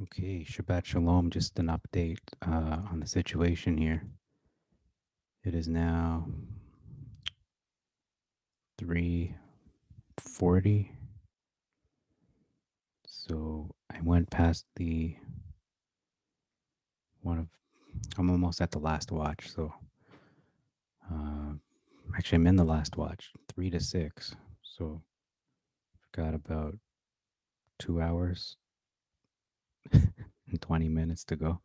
Okay, Shabbat Shalom. Just an update on the situation here. It is now 3:40. So I went past the one of. I'm almost at the last watch. So uh, actually, I'm in the last watch, 3 to 6. So I've got about 2 hours and 20 minutes to go.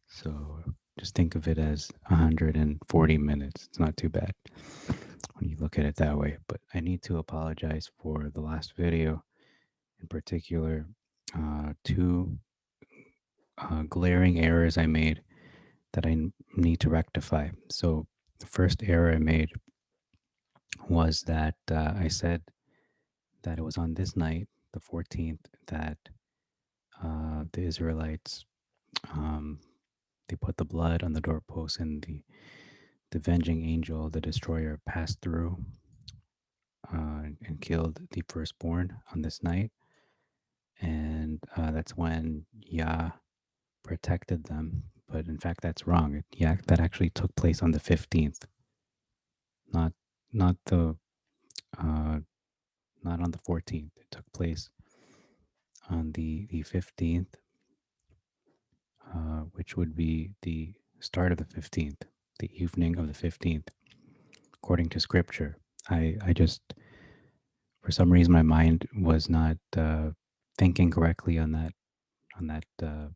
So just think of it as 140 minutes. It's not too bad when you look at it that way. But I need to apologize for the last video, in particular, two glaring errors I made that need to rectify. So the first error I made was that I said that it was on this night, the 14th, that the Israelites um, they put the blood on the doorpost and the avenging angel, the destroyer, passed through and killed the firstborn on this night. And that's when Yah protected them. But in fact, that's wrong. Yeah, that actually took place on the 15th, not not the uh, not on the 14th. It took place on the 15th, which would be the start of the 15th, the evening of the 15th, according to scripture. I just, for some reason, my mind was not thinking correctly on that uh,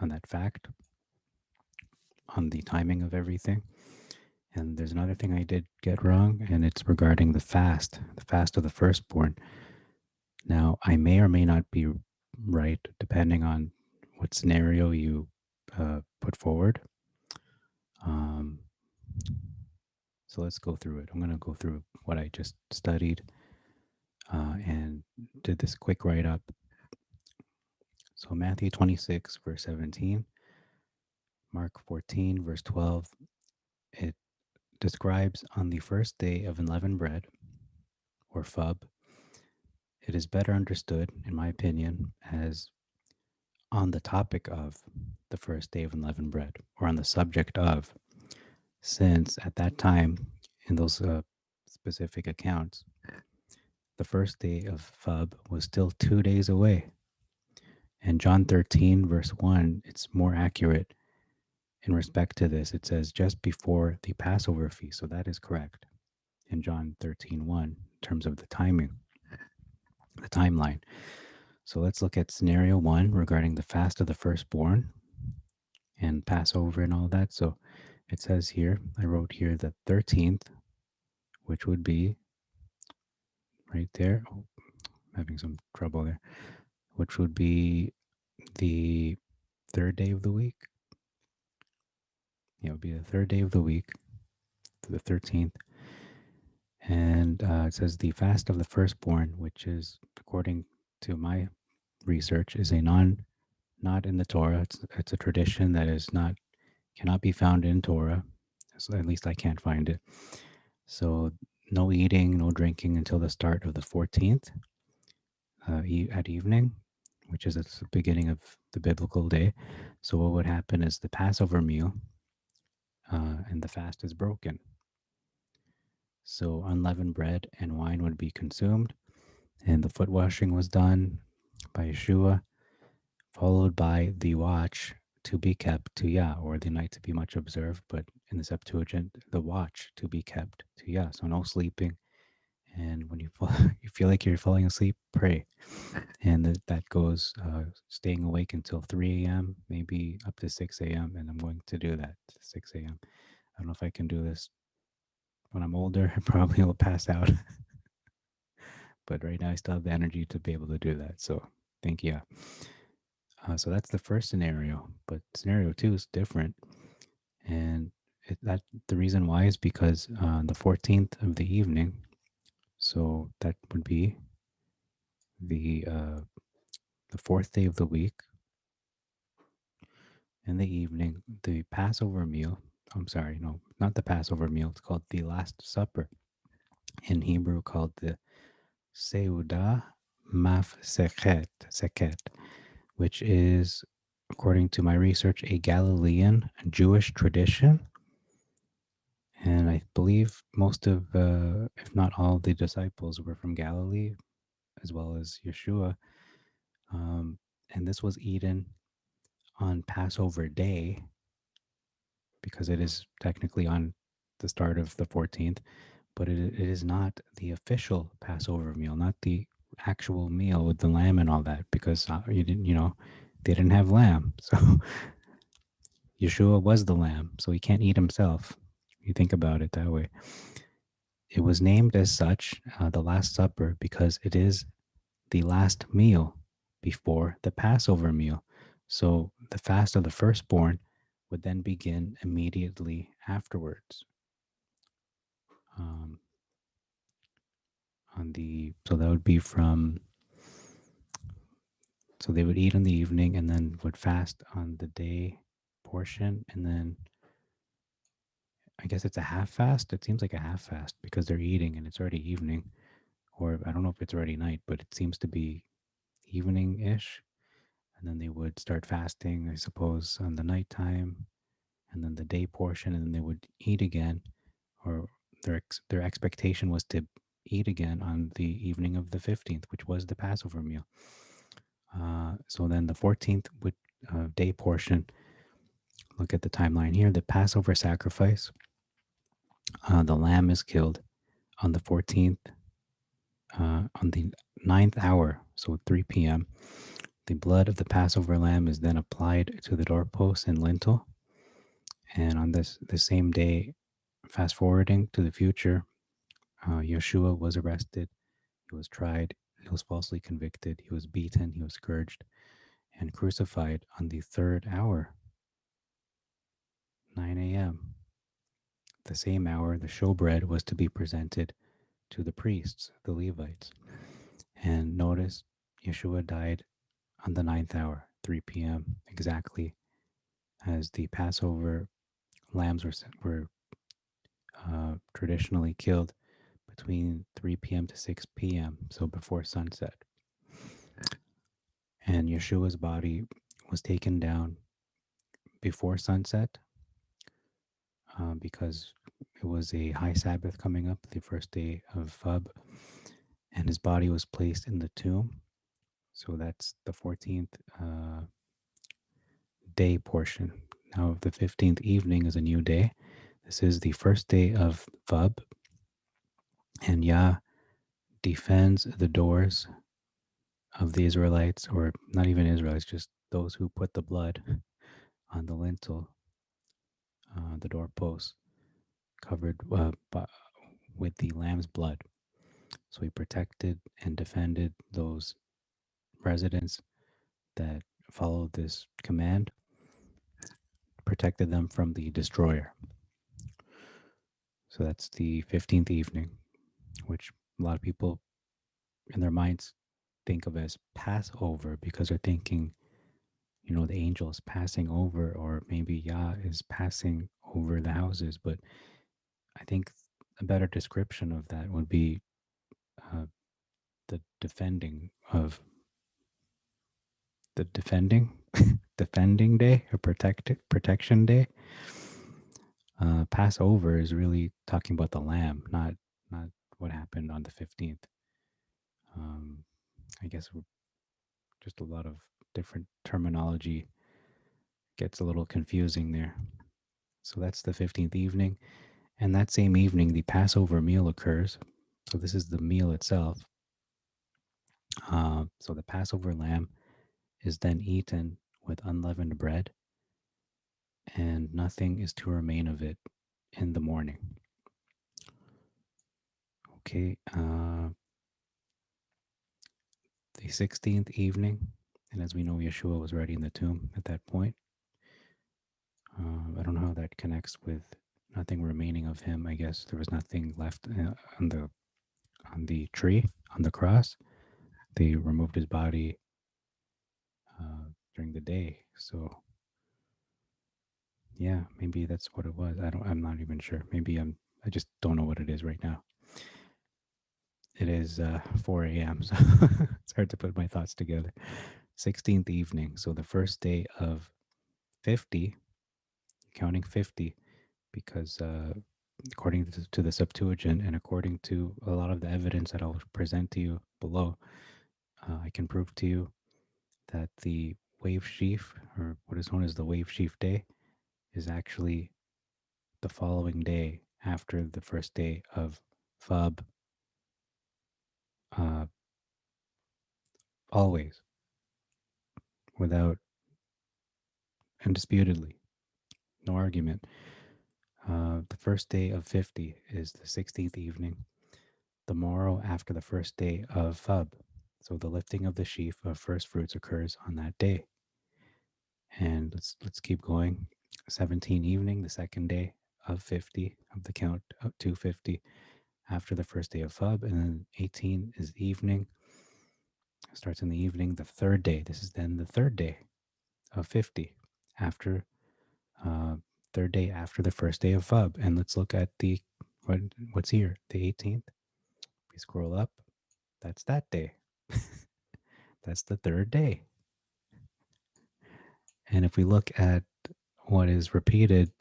on that fact, on the timing of everything. And there's another thing I did get wrong, and it's regarding the fast of the firstborn. Now, I may or may not be right, depending on what scenario you put forward. Um, so let's go through it. I'm going to go through what I just studied and did this quick write up. So, Matthew 26, verse 17, Mark 14, verse 12, it describes on the first day of unleavened bread, or fub. It is better understood, in my opinion, as on the topic of the first day of unleavened bread, or on the subject of, since at that time, in those specific accounts, the first day of Fub was still 2 days away. And John 13, verse 1, it's more accurate in respect to this. It says just before the Passover feast. So that is correct in John 13:1 in terms of the timing, the timeline. So let's look at scenario one regarding the fast of the firstborn and Passover and all that. So it says here, I wrote here the 13th, which would be right there. Oh, I'm having some trouble there, which would be the third day of the week. Yeah, it would be the third day of the week, the 13th. And it says the fast of the firstborn, which is, according to my research, is not in the Torah. It's a tradition that is not cannot be found in Torah. So at least I can't find it. So no eating, no drinking until the start of the 14th at evening, which is at the beginning of the biblical day. So what would happen is the Passover meal and the fast is broken. So unleavened bread and wine would be consumed, and the foot washing was done by Yeshua, followed by the watch to be kept to Yah, or the night to be much observed, but in the Septuagint, the watch to be kept to Yah. So no sleeping. And when you you feel like you're falling asleep, pray. And that goes staying awake until 3 a.m., maybe up to 6 a.m. And I'm going to do that 6 a.m. I don't know if I can do this when I'm older. I probably will pass out. But right now, I still have the energy to be able to do that. So thank you. So that's the first scenario. But scenario two is different. And that the reason why is because on the 14th of the evening, so that would be the uh, the fourth day of the week, in the evening, the Passover meal. I'm sorry, no, not the Passover meal. It's called the Last Supper. In Hebrew, called the Seudah Maf Seket. which is, according to my research, a Galilean Jewish tradition. And I believe most of, if not all, the disciples were from Galilee, as well as Yeshua. Um, and this was eaten on Passover Day, because it is technically on the start of the 14th, but it is not the official Passover meal, not the actual meal with the lamb and all that, because you didn't, they didn't have lamb. So Yeshua was the lamb, so he can't eat himself. You think about it that way. It was named as such, the Last Supper, because it is the last meal before the Passover meal. So the fast of the firstborn would then begin immediately afterwards. Um, so that would be from, so they would eat in the evening and then would fast on the day portion, and then I guess it's a half fast. It seems like a half fast because they're eating and it's already evening, or I don't know if it's already night, but it seems to be evening ish. And then they would start fasting, I suppose, on the nighttime, and then the day portion, and then they would eat again, or their expectation was to eat again on the evening of the 15th, which was the Passover meal. So then the 14th day portion, look at the timeline here. The Passover sacrifice, the lamb is killed on the 14th, on the ninth hour, so 3 p.m. The blood of the Passover lamb is then applied to the doorpost and lintel. And on the same day, fast forwarding to the future, Yeshua was arrested, he was tried, he was falsely convicted, he was beaten, he was scourged, and crucified on the third hour, 9 a.m. The same hour, the showbread was to be presented to the priests, the Levites. And notice, Yeshua died on the ninth hour, 3 p.m., exactly as the Passover lambs were traditionally killed between 3 p.m. to 6 p.m., so before sunset. And Yeshua's body was taken down before sunset, because it was a high Sabbath coming up, the first day of Fub, and his body was placed in the tomb. So that's the 14th day portion. Now, the 15th evening is a new day. This is the first day of Fub, and Yah defends the doors of the Israelites, or not even Israelites, just those who put the blood on the lintel, the doorposts, covered with the lamb's blood. So he protected and defended those residents that followed this command, protected them from the destroyer. So that's the 15th evening, which a lot of people in their minds think of as Passover, because they're thinking, the angel is passing over, or maybe Yah is passing over the houses. But I think a better description of that would be uh, the defending of the defending day, or protection day. Passover is really talking about the lamb, not what happened on the 15th. Um, I guess just a lot of different terminology gets a little confusing there. So that's the 15th evening. And that same evening, the Passover meal occurs. So this is the meal itself. So the Passover lamb is then eaten with unleavened bread, and nothing is to remain of it in the morning. Okay. The 16th evening, and as we know, Yeshua was already in the tomb at that point. I don't know how that connects with nothing remaining of him. I guess there was nothing left on the tree, on the cross. They removed his body during the day. So yeah, maybe that's what it was. I'm not even sure. I just don't know what it is right now. It is 4 a.m. So it's hard to put my thoughts together. 16th evening. So the first day of 50, counting 50, because according to the Septuagint and according to a lot of the evidence that I'll present to you below, I can prove to you that the wave sheaf, or what is known as the wave sheaf day, is actually the following day after the first day of Fub, uh, always, without undisputedly, no argument. The first day of 50 is the 16th evening, the morrow after the first day of Fub. So the lifting of the sheaf of first fruits occurs on that day. And let's keep going. 17 evening, the second day of 50 of the count up to 50 after the first day of Fub, and then 18 is evening. Starts in the evening. The third day. This is then the third day of 50 after uh, third day after the first day of Fub. And let's look at the what's here. The 18th. We scroll up. That's that day. That's the third day. And if we look at what is repeated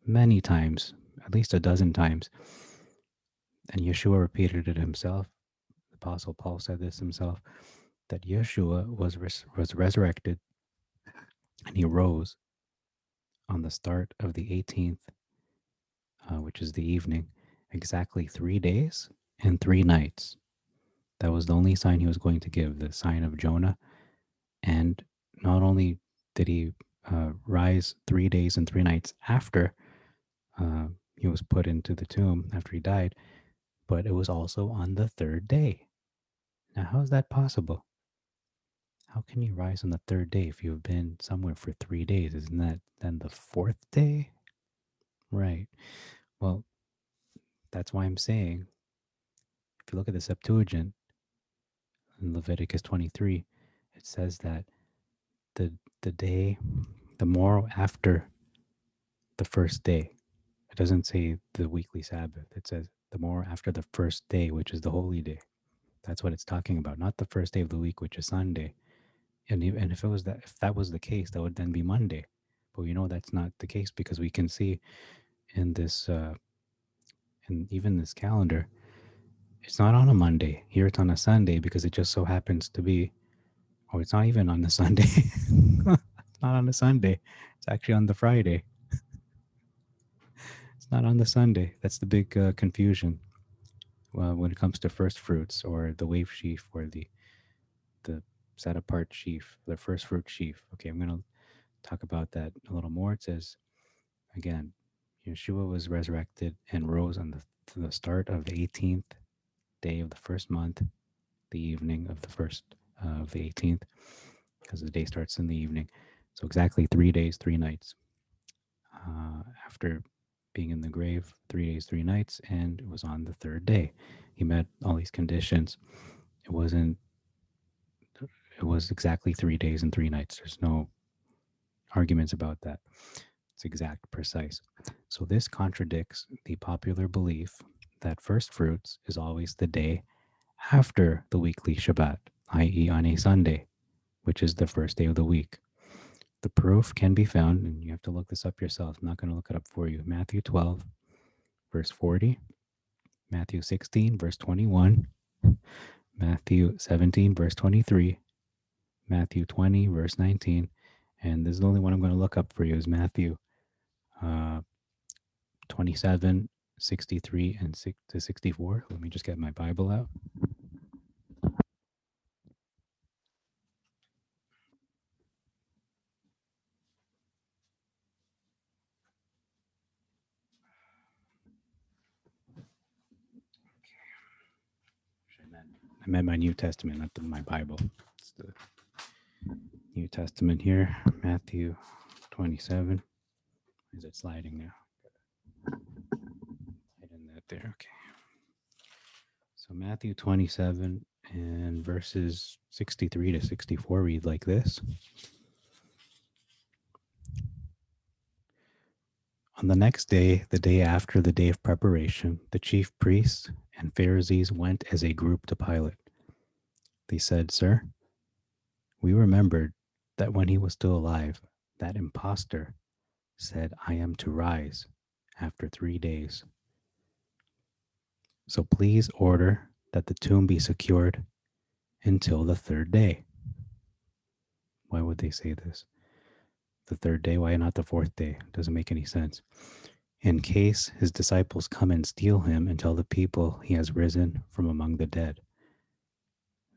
many times, at least a dozen times, and Yeshua repeated it himself. The Apostle Paul said this himself, that Yeshua was resurrected and he rose on the start of the 18th, which is the evening, exactly 3 days and 3 nights. That was the only sign he was going to give, the sign of Jonah. And not only did he rise 3 days and 3 nights after he was put into the tomb, after he died, but it was also on the third day. Now, how is that possible? How can you rise on the third day if you've been somewhere for 3 days? Isn't that then the fourth day? Right. Well, that's why I'm saying, if you look at the Septuagint in Leviticus 23, it says that the the day, the morrow after the first day. It doesn't say the weekly Sabbath. It says the morrow after the first day, which is the holy day. That's what it's talking about, not the first day of the week, which is Sunday. And if it was that, if that was the case, that would then be Monday. But we know that's not the case because we can see in this, in even this calendar, it's not on a Monday. Here it's on a Sunday because it just so happens to be, or it's not even on the Sunday. It's not on the Sunday. It's actually on the Friday. It's not on the Sunday. That's the big confusion when it comes to first fruits or the wave sheaf or the set apart sheaf, the first fruit sheaf. Okay, I'm going to talk about that a little more. It says, again, Yeshua was resurrected and rose on the start of the 18th day of the first month, the evening of the first of the 18th, because the day starts in the evening. So exactly 3 days, 3 nights after being in the grave, 3 days, 3 nights, and it was on the third day. He met all these conditions. It wasn't. It was exactly 3 days and 3 nights. There's no arguments about that. It's exact, precise. So this contradicts the popular belief that first fruits is always the day after the weekly Shabbat, i.e., on a Sunday, which is the first day of the week. The proof can be found, and you have to look this up yourself. I'm not going to look it up for you. Matthew 12, verse 40, Matthew 16, verse 21, Matthew 17, verse 23, Matthew 20, verse 19, and this is the only one I'm going to look up for you is Matthew 27, 63, and 6 to 64. Let me just get my Bible out. I meant my New Testament, not my Bible. It's the New Testament here, Matthew 27. Is it sliding now? Hit in that there. Okay. So Matthew 27 and verses 63 to 64 read like this. On the next day, the day after the day of preparation, the chief priests and Pharisees went as a group to Pilate. They said, "Sir, We remembered that when he was still alive, that impostor said, I am to rise after 3 days. So please order that the tomb be secured until the third day. Why would they say this? The third day? Why not the fourth day? Doesn't make any sense. In case his disciples come and steal him and tell the people he has risen from among the dead,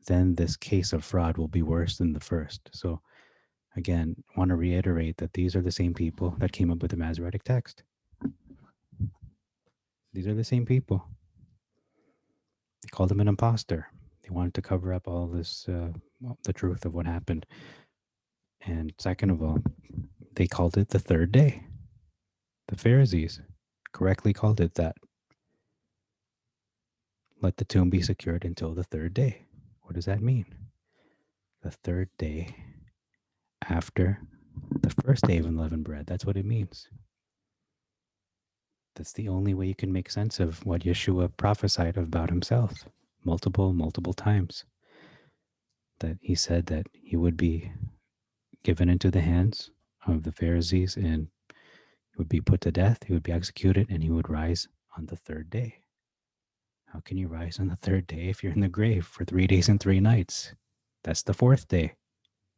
then this case of fraud will be worse than the first. So, again, want to reiterate that these are the same people that came up with the Masoretic text. These are the same people. They called him an imposter. They wanted to cover up all this, the truth of what happened. And second of all, they called it the third day. The Pharisees correctly called it that. Let the tomb be secured until the third day. What does that mean? The third day after the first day of unleavened bread. That's what it means. That's the only way you can make sense of what Yeshua prophesied about himself multiple times. That he said that he would be given into the hands of the Pharisees and he would be put to death, he would be executed, and he would rise on the third day. How can you rise on the third day if you're in the grave for 3 days and 3 nights? That's the fourth day.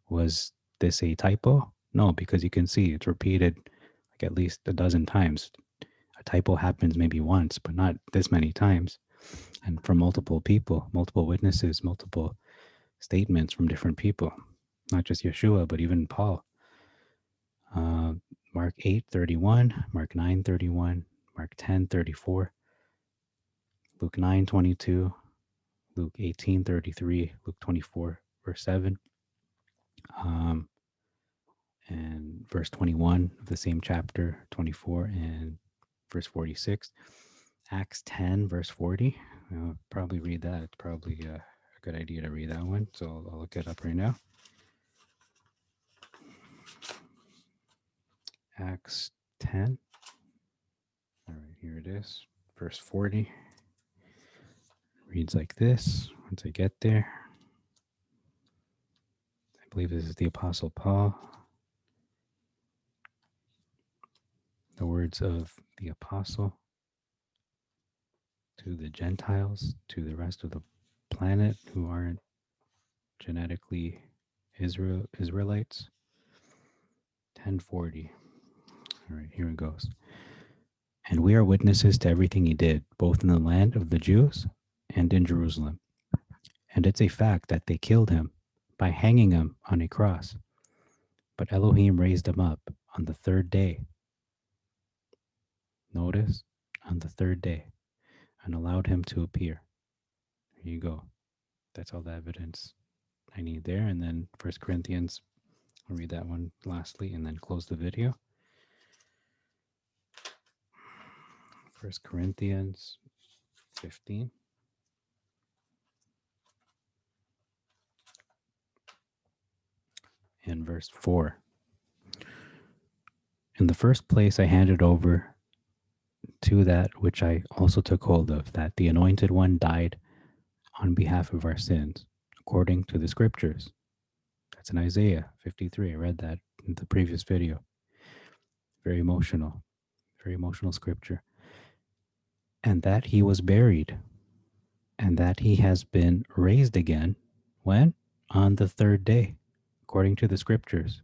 Was this a typo? No, because you can see it's repeated like at least a dozen times. A typo happens maybe once, but not this many times. And from multiple people, multiple witnesses, multiple statements from different people, not just Yeshua, but even Paul. Uh, Mark 8:31, Mark 9:31, Mark 10:34, Luke 9:22, Luke 18:33, Luke 24, verse 7, um, and verse 21 of the same chapter, 24, and verse 46. Acts 10, verse 40. Probably read that. It's probably a good idea to read that one. So I'll look it up right now. Acts 10. All right, here it is. Verse 40. Reads like this. Once I get there, I believe this is the Apostle Paul. The words of the Apostle to the Gentiles, to the rest of the planet who aren't genetically Israelites. 1040. All right, here it goes. And we are witnesses to everything he did, both in the land of the Jews and in Jerusalem. And it's a fact that they killed him by hanging him on a cross. But Elohim raised him up on the third day. Notice, on the third day, and allowed him to appear. Here you go. That's all the evidence I need there. And then 1 Corinthians, I'll read that one lastly and then close the video. 1 Corinthians 15. And verse 4. In the first place, I handed over to that which I also took hold of, that the Anointed One died on behalf of our sins, according to the Scriptures. That's in Isaiah 53. I read that in the previous video. Very emotional scripture. And that he was buried, and that he has been raised again. When? On the third day, according to the Scriptures.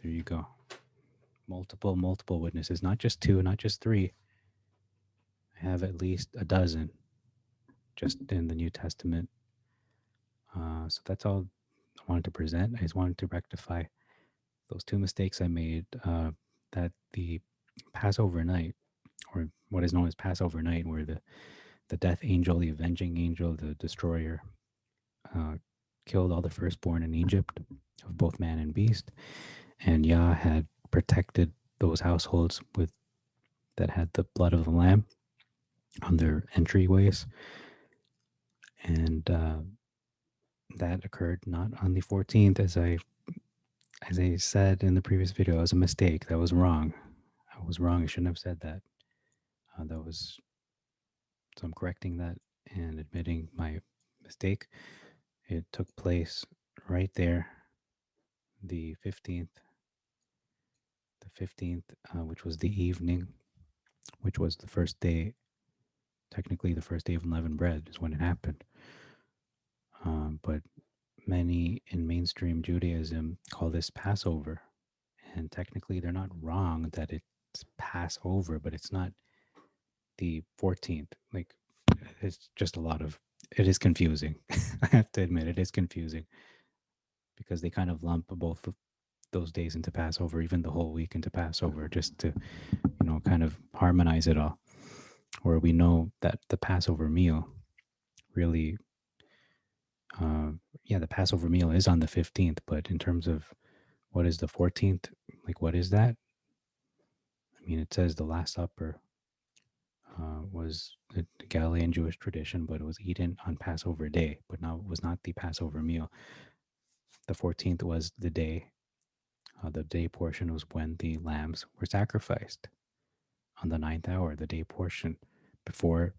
There you go. Multiple witnesses, not just two, not just three. I have at least a dozen just in the New Testament. So that's all I wanted to present. I just wanted to rectify those two mistakes I made, that the Passover night, or what is known as Passover night, where the death angel, the avenging angel, the destroyer, killed all the firstborn in Egypt of both man and beast. And Yah had protected those households that had the blood of the lamb on their entryways. And that occurred not on the 14th, as I said in the previous video. It was a mistake. That was wrong. I was wrong. I shouldn't have said that. So I'm correcting that and admitting my mistake. It took place right there, the 15th, which was the evening, which was the first day, technically the first day of unleavened bread is when it happened. But many in mainstream Judaism call this Passover. And technically, they're not wrong that it's Passover, but it's not the 14th. Like, it's just a lot of, it is confusing. I have to admit, it is confusing because they kind of lump both of those days into Passover, even the whole week into Passover, just to, kind of harmonize it all. Where we know that the Passover meal really, uh, yeah, the Passover meal is on the 15th, but in terms of what is the 14th, like, what is that? I mean, it says the Last Supper was a Galilean Jewish tradition, but it was eaten on Passover day, but now it was not the Passover meal. The 14th was the day portion was when the lambs were sacrificed on the ninth hour, the day portion, before,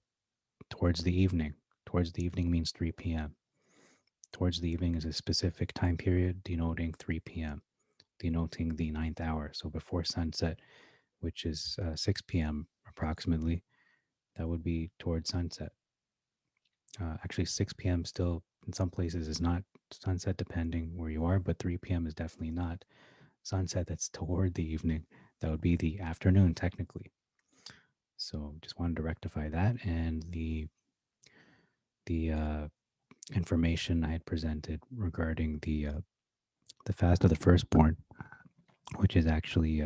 towards the evening. Towards the evening means 3 p.m. Towards the evening is a specific time period denoting 3 p.m., denoting the ninth hour. So before sunset, which is 6 p.m. approximately, that would be towards sunset. Actually, 6 p.m. still in some places is not sunset depending where you are, but 3 p.m. is definitely not sunset. That's toward the evening. That would be the afternoon technically. So just wanted to rectify that, and the information I had presented regarding the fast of the firstborn, which is actually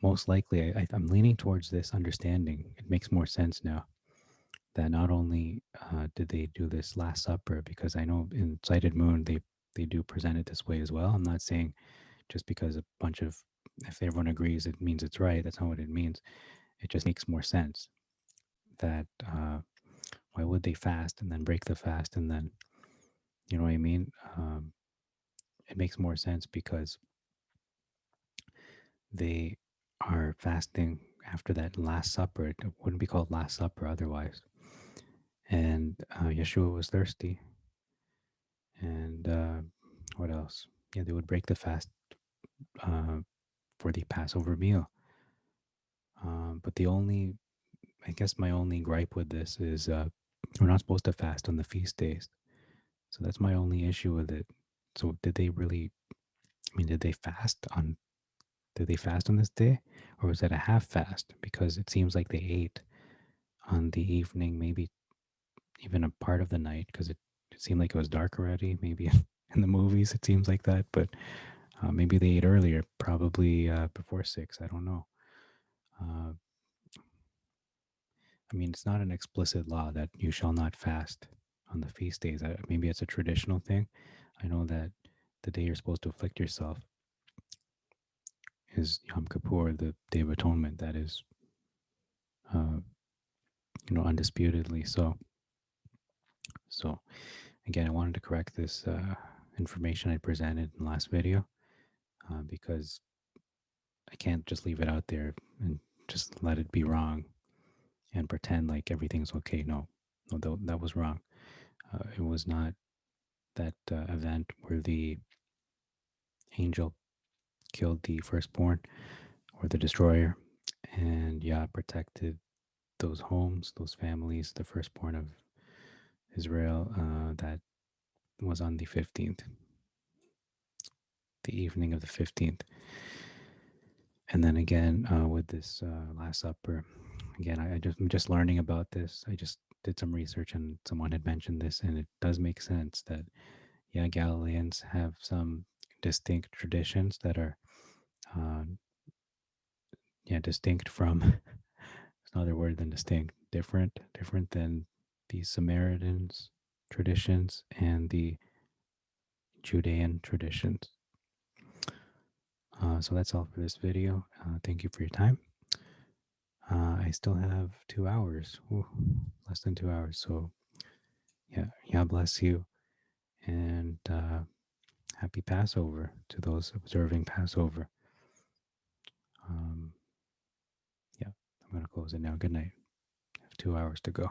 most likely I'm leaning towards this understanding. It makes more sense now that not only did they do this Last Supper, because I know in Sighted Moon they do present it this way as well. I'm not saying just because a bunch of, if everyone agrees it means it's right. That's not what it means. It just makes more sense that why would they fast and then break the fast and then, you know what I mean? It makes more sense because they are fasting after that Last Supper. It wouldn't be called Last Supper otherwise. And Yeshua was thirsty. And what else? Yeah, they would break the fast uh, for the Passover meal. But I guess my only gripe with this is we're not supposed to fast on the feast days. So that's my only issue with it. So did they really, I mean, did they fast on this day? Or was it a half fast? Because it seems like they ate on the evening, maybe even a part of the night, because it seemed like it was dark already. Maybe in the movies it seems like that, but maybe they ate earlier, probably before 6. I don't know. Uh, I mean, it's not an explicit law that you shall not fast on the feast days. Maybe it's a traditional thing. I know that the day you're supposed to afflict yourself is Yom Kippur, the Day of Atonement. That is, uh, undisputedly so. So, again, I wanted to correct this information I presented in the last video because I can't just leave it out there and just let it be wrong and pretend like everything's okay. No, that was wrong. It was not that event where the angel killed the firstborn or the destroyer and, yeah, protected those homes, those families, the firstborn of Israel. That was on the 15th, the evening of the 15th. And then again, with this Last Supper, again, I'm just learning about this. I just did some research and someone had mentioned this, and it does make sense that, yeah, Galileans have some distinct traditions that are, uh, yeah, distinct from, it's another word than distinct, different than the Samaritans' traditions and the Judean traditions. So that's all for this video. Thank you for your time. I still have 2 hours, less than 2 hours. So, yeah, bless you. And happy Passover to those observing Passover. Um, yeah, I'm going to close it now. Good night. I have 2 hours to go.